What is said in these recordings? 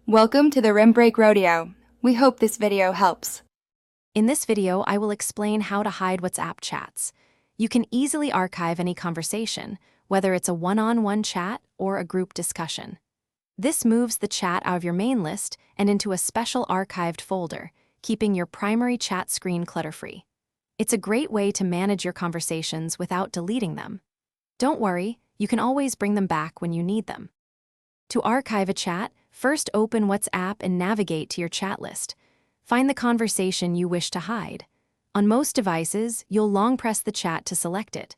Welcome to the Rim Break Rodeo. We hope this video helps. In this video, I will explain how to hide WhatsApp chats. You can easily archive any conversation, whether it's a one-on-one chat or a group discussion. This moves the chat out of your main list and into a special archived folder, keeping your primary chat screen clutter-free. It's a great way to manage your conversations without deleting them. Don't worry, you can always bring them back when you need them. To archive a chat, first open WhatsApp and navigate to your chat list. Find the conversation you wish to hide. On most devices, you'll long press the chat to select it.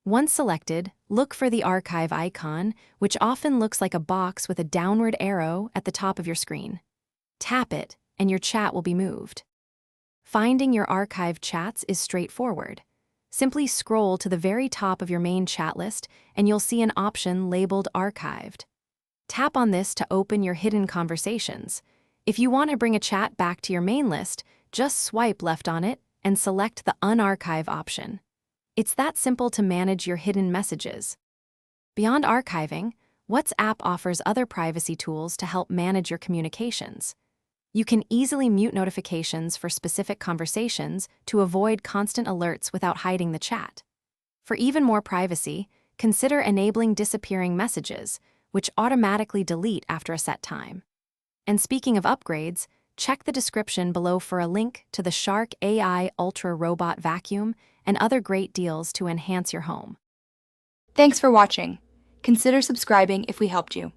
Once selected, look for the archive icon, which often looks like a box with a downward arrow at the top of your screen. Tap it, and your chat will be moved. Finding your archived chats is straightforward. Simply scroll to the very top of your main chat list, and you'll see an option labeled Archived. Tap on this to open your hidden conversations. If you want to bring a chat back to your main list, just swipe left on it and select the Unarchive option. It's that simple to manage your hidden messages. Beyond archiving, WhatsApp offers other privacy tools to help manage your communications. You can easily mute notifications for specific conversations to avoid constant alerts without hiding the chat. For even more privacy, consider enabling disappearing messages, which automatically delete after a set time. And speaking of upgrades, check the description below for a link to the Shark AI Ultra Robot Vacuum and other great deals to enhance your home. Thanks for watching. Consider subscribing if we helped you.